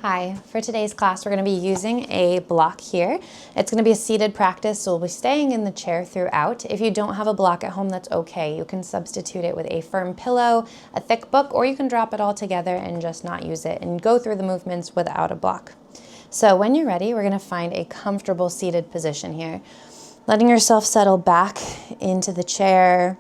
Hi, for today's class we're going to be using a block here. It's going to be a seated practice, so we'll be staying in the chair throughout. If you don't have a block at home, that's okay. You can substitute it with a firm pillow, a thick book, or you can drop it all together and just not use it and go through the movements without a block. So when you're ready, we're going to find a comfortable seated position here. Letting yourself settle back into the chair.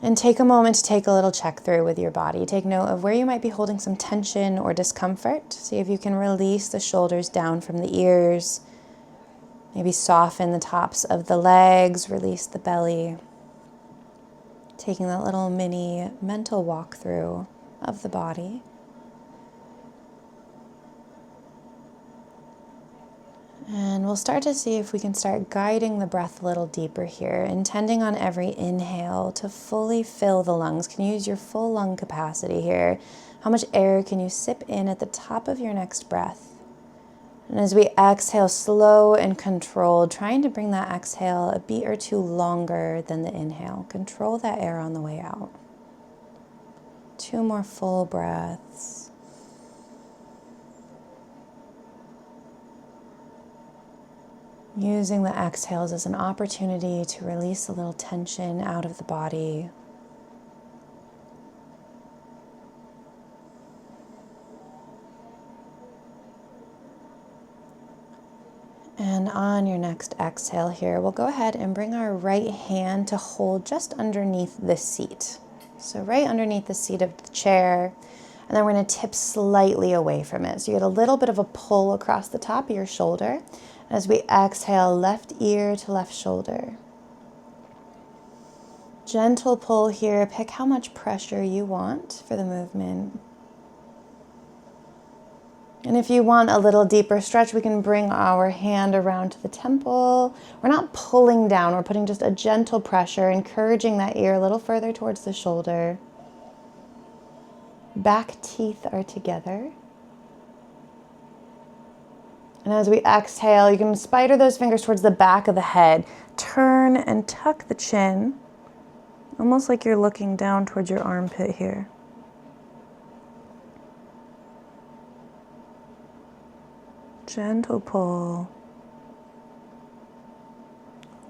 And take a moment to take a little check through with your body. Take note of where you might be holding some tension or discomfort. See if you can release the shoulders down from the ears. Maybe soften the tops of the legs, release the belly. Taking that little mini mental walkthrough of the body. And we'll start to see if we can start guiding the breath a little deeper here, intending on every inhale to fully fill the lungs. Can you use your full lung capacity here? How much air can you sip in at the top of your next breath? And as we exhale, slow and controlled, trying to bring that exhale a beat or two longer than the inhale. Control that air on the way out. 2 more full breaths. Using the exhales as an opportunity to release a little tension out of the body. And on your next exhale here, we'll go ahead and bring our right hand to hold just underneath the seat. So right underneath the seat of the chair. And then we're going to tip slightly away from it. So you get a little bit of a pull across the top of your shoulder. As we exhale, left ear to left shoulder. Gentle pull here. Pick how much pressure you want for the movement. And if you want a little deeper stretch, we can bring our hand around to the temple. We're not pulling down. We're putting just a gentle pressure, encouraging that ear a little further towards the shoulder. Back teeth are together. And as we exhale, you can spider those fingers towards the back of the head. Turn and tuck the chin, almost like you're looking down towards your armpit here. Gentle pull.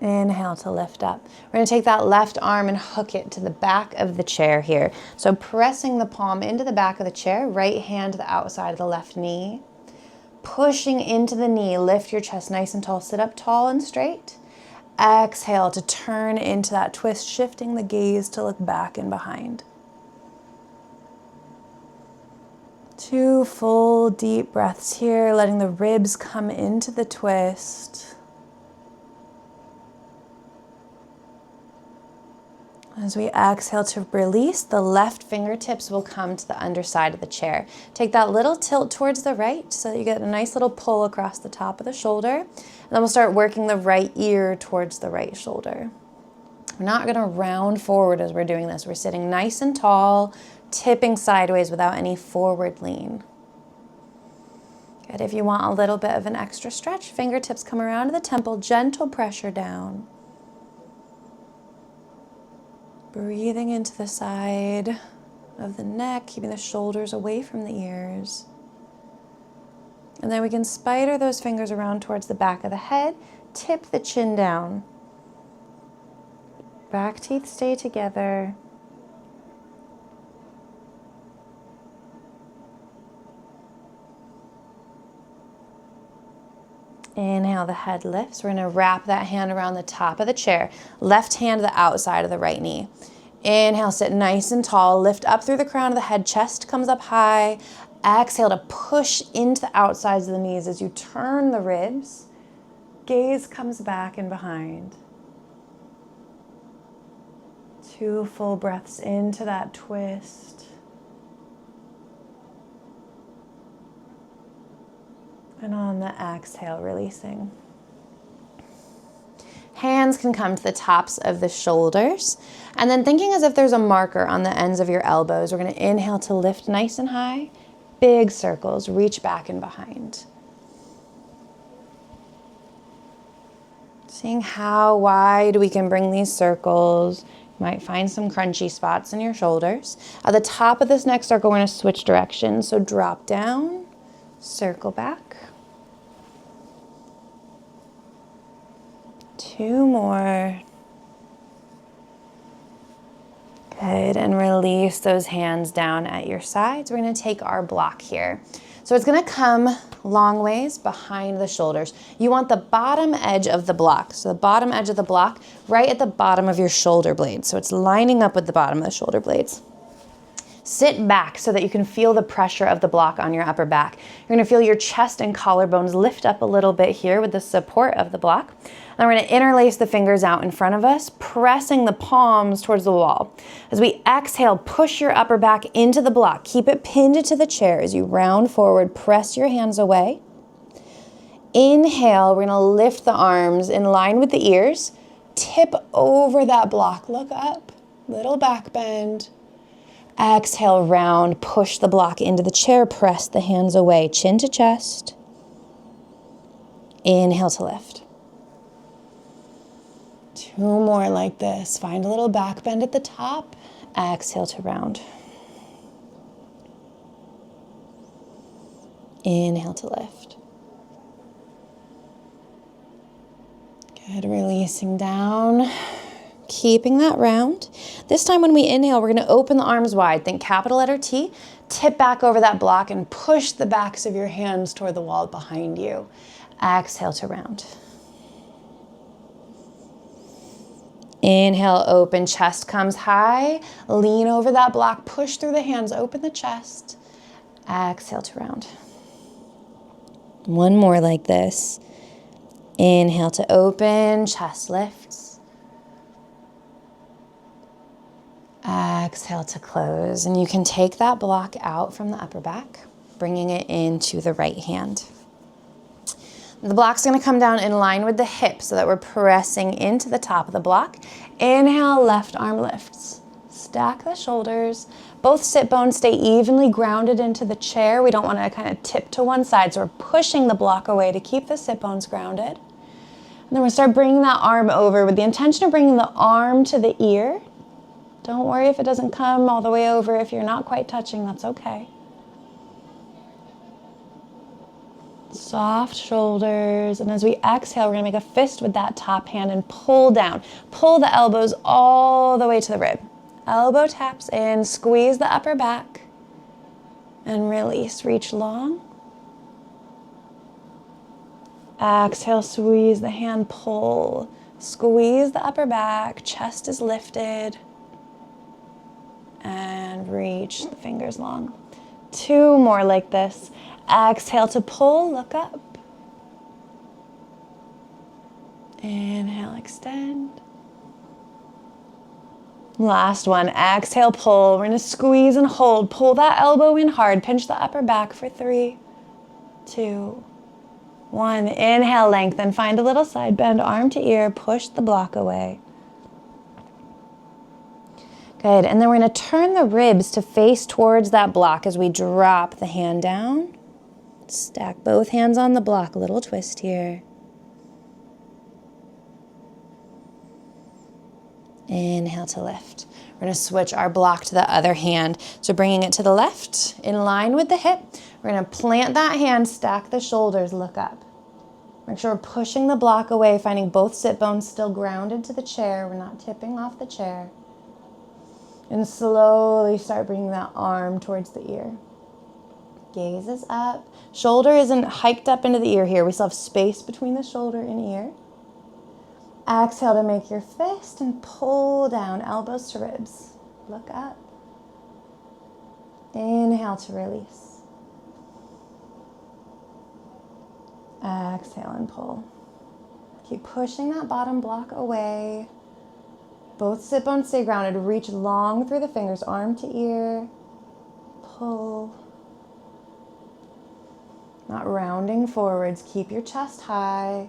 Inhale to lift up. We're going to take that left arm and hook it to the back of the chair here. So pressing the palm into the back of the chair, right hand to the outside of the left knee. Pushing into the knee, lift your chest nice and tall. Sit up tall and straight. Exhale to turn into that twist, shifting the gaze to look back and behind. 2 full deep breaths here, letting the ribs come into the twist. As we exhale to release, the left fingertips will come to the underside of the chair. Take that little tilt towards the right so that you get a nice little pull across the top of the shoulder. And then we'll start working the right ear towards the right shoulder. We're not going to round forward as we're doing this. We're sitting nice and tall, tipping sideways without any forward lean. Good. If you want a little bit of an extra stretch, fingertips come around to the temple, gentle pressure down. Breathing into the side of the neck, keeping the shoulders away from the ears. And then we can spider those fingers around towards the back of the head, tip the chin down. Back teeth stay together. Inhale, the head lifts. We're going to wrap that hand around the top of the chair. Left hand to the outside of the right knee. Inhale, sit nice and tall. Lift up through the crown of the head. Chest comes up high. Exhale to push into the outsides of the knees as you turn the ribs. Gaze comes back and behind. 2 full breaths into that twist. And on the exhale, releasing. Hands can come to the tops of the shoulders. And then thinking as if there's a marker on the ends of your elbows, we're going to inhale to lift nice and high. Big circles, reach back and behind. Seeing how wide we can bring these circles. You Might find some crunchy spots in your shoulders. At the top of this next circle, we're going to switch directions. So drop down, circle back. 2 more. Good, and release those hands down at your sides. We're going to take our block here. So it's going to come long ways behind the shoulders. You want the bottom edge of the block. So the bottom edge of the block right at the bottom of your shoulder blades. So it's lining up with the bottom of the shoulder blades. Sit back so that you can feel the pressure of the block on your upper back. You're going to feel your chest and collarbones lift up a little bit here with the support of the block. Then we're going to interlace the fingers out in front of us, pressing the palms towards the wall. As we exhale, push your upper back into the block. Keep it pinned to the chair as you round forward, press your hands away. Inhale, we're going to lift the arms in line with the ears. Tip over that block, look up, little back bend. Exhale, round, push the block into the chair, press the hands away, chin to chest. Inhale to lift. 2 more like this. Find a little back bend at the top. Exhale to round. Inhale to lift. Good, releasing down. Keeping that round. This time when we inhale, we're going to open the arms wide. Think capital letter T. Tip back over that block and push the backs of your hands toward the wall behind you. Exhale to round. Inhale, open, chest comes high. Lean over that block, push through the hands, open the chest. Exhale to round. 1 more like this. Inhale to open, chest lifts. Exhale to close. And you can take that block out from the upper back, bringing it into the right hand. The block's going to come down in line with the hip so that we're pressing into the top of the block. Inhale, left arm lifts. Stack the shoulders. Both sit bones stay evenly grounded into the chair. We don't want to kind of tip to one side, so we're pushing the block away to keep the sit bones grounded. And then we'll start bringing that arm over with the intention of bringing the arm to the ear. Don't worry if it doesn't come all the way over. If you're not quite touching, that's okay. Soft shoulders, and as we exhale, we're going to make a fist with that top hand and pull down. Pull the elbows all the way to the rib. Elbow taps in, squeeze the upper back, and release. Reach long. Exhale, squeeze the hand, pull. Squeeze the upper back, chest is lifted, and reach the fingers long. 2 more like this. Exhale to pull, look up. Inhale, extend. Last one, exhale, pull. We're going to squeeze and hold. Pull that elbow in hard. Pinch the upper back for 3, 2, 1. Inhale, lengthen. Find a little side bend, arm to ear. Push the block away. Good, and then we're going to turn the ribs to face towards that block as we drop the hand down. Stack both hands on the block, a little twist here. Inhale to lift. We're going to switch our block to the other hand. So bringing it to the left, in line with the hip. We're going to plant that hand, stack the shoulders, look up. Make sure we're pushing the block away, finding both sit bones still grounded to the chair. We're not tipping off the chair. And slowly start bringing that arm towards the ear. Gaze is up. Shoulder isn't hiked up into the ear here. We still have space between the shoulder and ear. Exhale to make your fist and pull down, elbows to ribs. Look up. Inhale to release. Exhale and pull. Keep pushing that bottom block away. Both sit bones stay grounded. Reach long through the fingers, arm to ear. Pull. Not rounding forwards. Keep your chest high.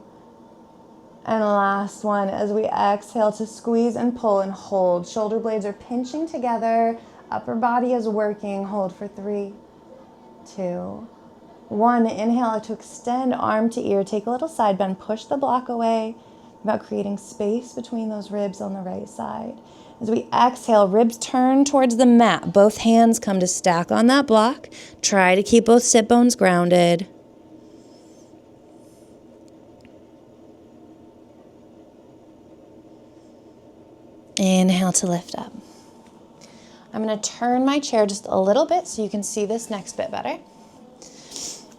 And last one, as we exhale to squeeze and pull and hold. Shoulder blades are pinching together. Upper body is working. Hold for 3, 2, 1. Inhale to extend, arm to ear. Take a little side bend. Push the block away. about creating space between those ribs on the right side. As we exhale, ribs turn towards the mat. Both hands come to stack on that block. Try to keep both sit bones grounded. Inhale to lift up. I'm going to turn my chair just a little bit so you can see this next bit better.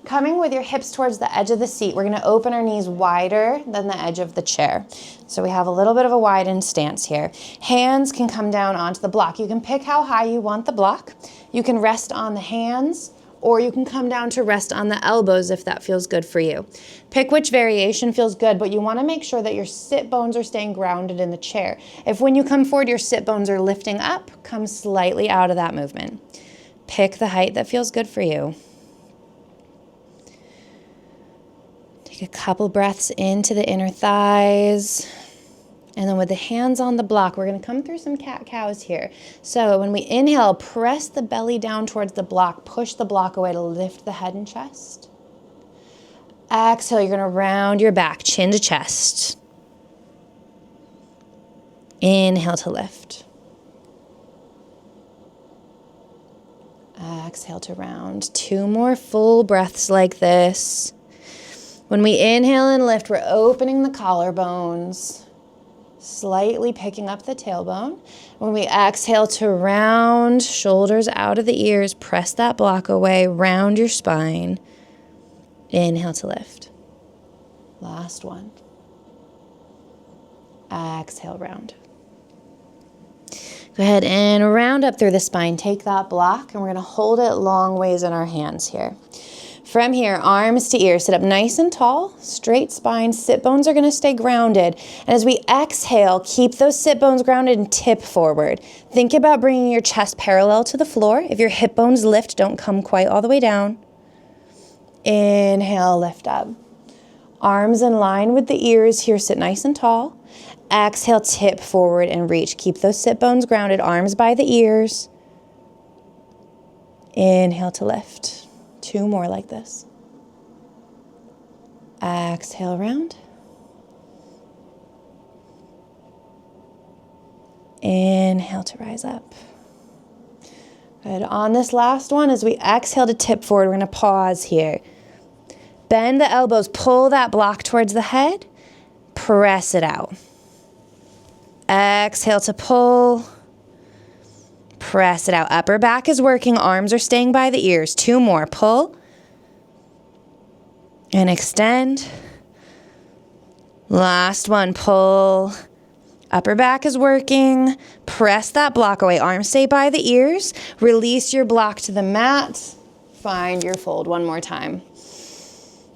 Coming with your hips towards the edge of the seat, we're going to open our knees wider than the edge of the chair. So we have a little bit of a widened stance here. Hands can come down onto the block. You can pick how high you want the block. You can rest on the hands, or you can come down to rest on the elbows if that feels good for you. Pick which variation feels good, but you want to make sure that your sit bones are staying grounded in the chair. If when you come forward, your sit bones are lifting up, come slightly out of that movement. Pick the height that feels good for you. Take a couple breaths into the inner thighs. And then with the hands on the block, we're going to come through some cat-cows here. So when we inhale, press the belly down towards the block. Push the block away to lift the head and chest. Exhale, you're going to round your back, chin to chest. Inhale to lift. Exhale to round. 2 more full breaths like this. When we inhale and lift, we're opening the collarbones, slightly picking up the tailbone. When we exhale to round, shoulders out of the ears, press that block away, round your spine. Inhale to lift. Last one. Exhale, round. Go ahead and round up through the spine. Take that block, and we're going to hold it long ways in our hands here. From here, arms to ears, sit up nice and tall, straight spine, sit bones are going to stay grounded. And as we exhale, keep those sit bones grounded and tip forward. Think about bringing your chest parallel to the floor. If your hip bones lift, don't come quite all the way down. Inhale, lift up. Arms in line with the ears here, sit nice and tall. Exhale, tip forward and reach. Keep those sit bones grounded, arms by the ears. Inhale to lift. 2 more like this. Exhale, round. Inhale to rise up. Good. On this last one, as we exhale to tip forward, we're going to pause here. Bend the elbows, pull that block towards the head, press it out. Exhale to pull. Press it out. Upper back is working. Arms are staying by the ears. 2 more. Pull. And extend. Last one. Pull. Upper back is working. Press that block away. Arms stay by the ears. Release your block to the mat. Find your fold one more time.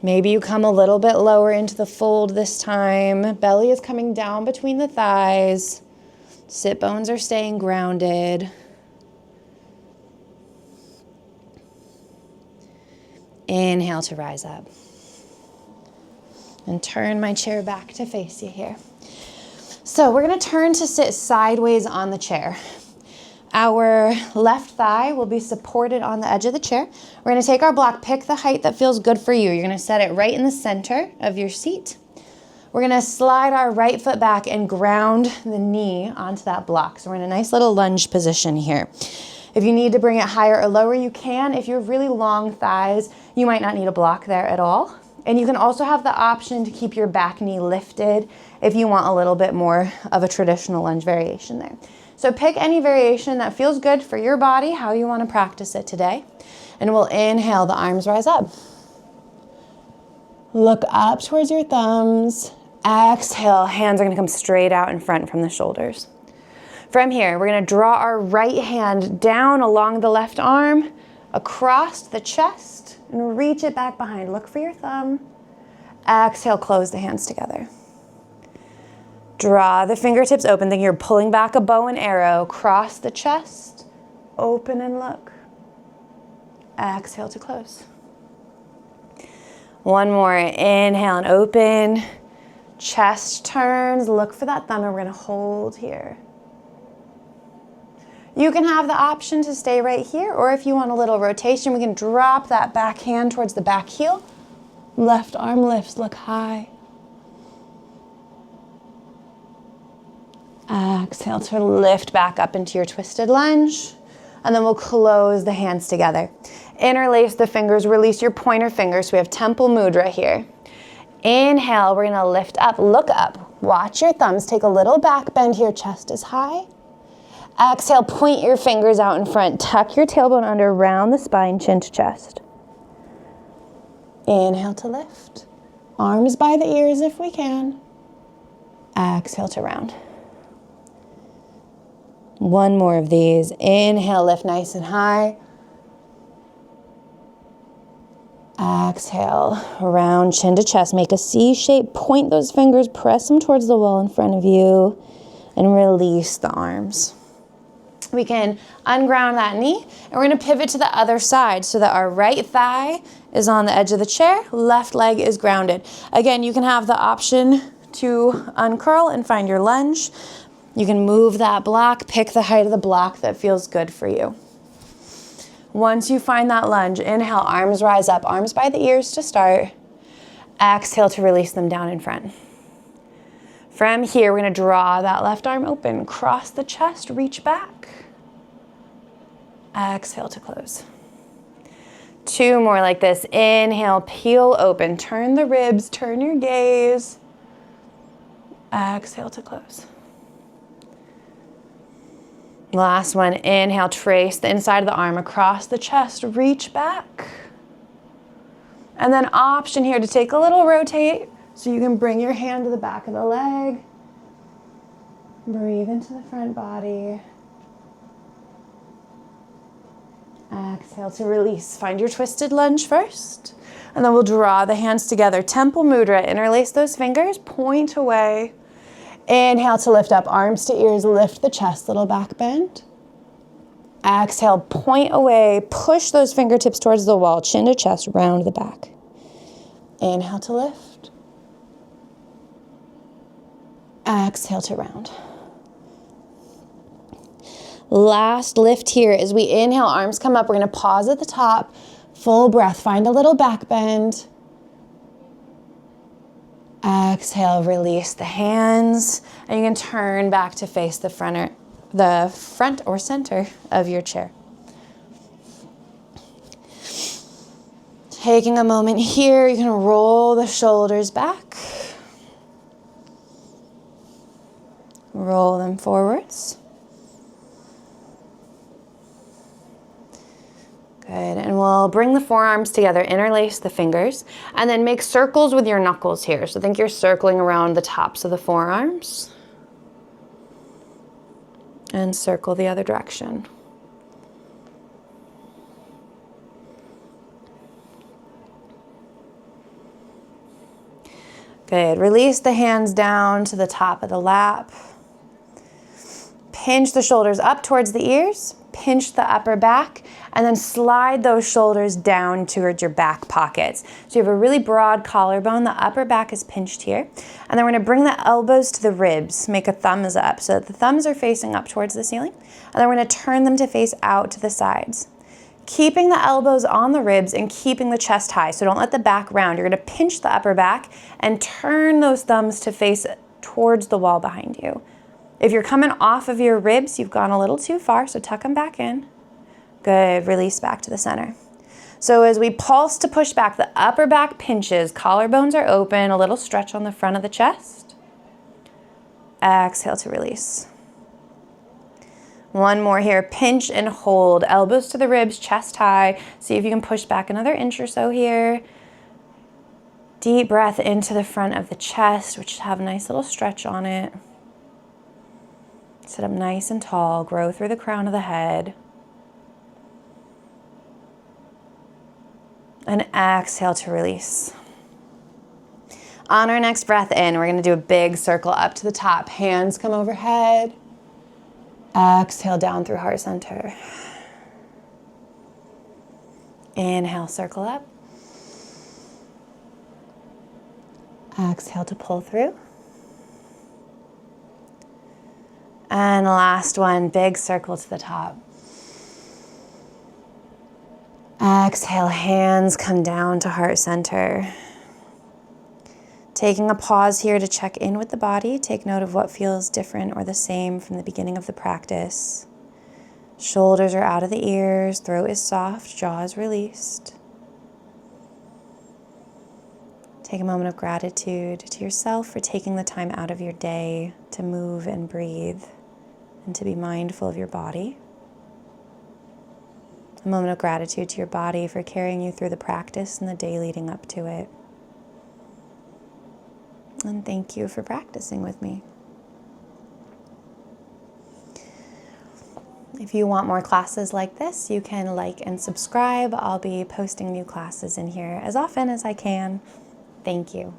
Maybe you come a little bit lower into the fold this time. Belly is coming down between the thighs. Sit bones are staying grounded. Inhale to rise up. And turn my chair back to face you here. So we're going to turn to sit sideways on the chair. Our left thigh will be supported on the edge of the chair. We're going to take our block, pick the height that feels good for you. You're going to set it right in the center of your seat. We're going to slide our right foot back and ground the knee onto that block. So we're in a nice little lunge position here. If you need to bring it higher or lower, you can. If you have really long thighs, you might not need a block there at all. And you can also have the option to keep your back knee lifted if you want a little bit more of a traditional lunge variation there. So pick any variation that feels good for your body, how you want to practice it today. And we'll inhale, the arms rise up. Look up towards your thumbs. Exhale, hands are going to come straight out in front from the shoulders. From here, we're going to draw our right hand down along the left arm, across the chest, and reach it back behind. Look for your thumb. Exhale, close the hands together. Draw the fingertips open, think you're pulling back a bow and arrow, cross the chest, open and look. Exhale to close. One more, inhale and open. Chest turns, look for that thumb, and we're going to hold here. You can have the option to stay right here, or if you want a little rotation, we can drop that back hand towards the back heel. Left arm lifts, look high. Exhale to lift back up into your twisted lunge. And then we'll close the hands together. Interlace the fingers, release your pointer fingers. So we have Temple Mudra here. Inhale, we're gonna lift up, look up. Watch your thumbs, take a little back bend here, chest is high. Exhale, point your fingers out in front. Tuck your tailbone under, round the spine, chin to chest. Inhale to lift. Arms by the ears if we can. Exhale to round. One more of these. Inhale, lift nice and high. Exhale, round, chin to chest. Make a C shape, point those fingers, press them towards the wall in front of you, and release the arms. We can unground that knee, and we're gonna pivot to the other side so that our right thigh is on the edge of the chair, left leg is grounded. Again, you can have the option to uncurl and find your lunge. You can move that block, pick the height of the block that feels good for you. Once you find that lunge, inhale, arms rise up, arms by the ears to start. Exhale to release them down in front. From here, we're gonna draw that left arm open, cross the chest, reach back. Exhale to close. Two more like this. Inhale, peel open, turn the ribs, turn your gaze. Exhale to close. Last one, inhale, trace the inside of the arm across the chest, reach back. And then option here to take a little rotate so you can bring your hand to the back of the leg. Breathe into the front body. Exhale to release. Find your twisted lunge first. And then we'll draw the hands together. Temple Mudra, interlace those fingers, point away. Inhale to lift up, arms to ears, lift the chest, little back bend. Exhale, point away, push those fingertips towards the wall, chin to chest, round the back. Inhale to lift. Exhale to round. Last lift here as we inhale, arms come up. We're gonna pause at the top, full breath, find a little back bend. Exhale, release the hands, and you can turn back to face the front or center of your chair. Taking a moment here, you can roll the shoulders back. Roll them forwards. Good, and we'll bring the forearms together, interlace the fingers, and then make circles with your knuckles here. So think you're circling around the tops of the forearms. And circle the other direction. Good, release the hands down to the top of the lap. Pinch the shoulders up towards the ears, pinch the upper back, and then slide those shoulders down towards your back pockets. So you have a really broad collarbone, the upper back is pinched here. And then we're gonna bring the elbows to the ribs, make a thumbs up so that the thumbs are facing up towards the ceiling. And then we're gonna turn them to face out to the sides. Keeping the elbows on the ribs and keeping the chest high, so don't let the back round. You're gonna pinch the upper back and turn those thumbs to face towards the wall behind you. If you're coming off of your ribs, you've gone a little too far, so tuck them back in. Good, release back to the center. So as we pulse to push back, the upper back pinches, collarbones are open, a little stretch on the front of the chest. Exhale to release. One more here, pinch and hold, elbows to the ribs, chest high. See if you can push back another inch or so here. Deep breath into the front of the chest, which should have a nice little stretch on it. Sit up nice and tall, grow through the crown of the head. And exhale to release. On our next breath in, we're gonna do a big circle up to the top. Hands come overhead. Exhale down through heart center. Inhale, circle up. Exhale to pull through. And last one, big circle to the top. Exhale, hands come down to heart center. Taking a pause here to check in with the body, take note of what feels different or the same from the beginning of the practice. Shoulders are out of the ears, throat is soft, jaw is released. Take a moment of gratitude to yourself for taking the time out of your day to move and breathe and to be mindful of your body. A moment of gratitude to your body for carrying you through the practice and the day leading up to it. And thank you for practicing with me. If you want more classes like this, you can like and subscribe. I'll be posting new classes in here as often as I can. Thank you.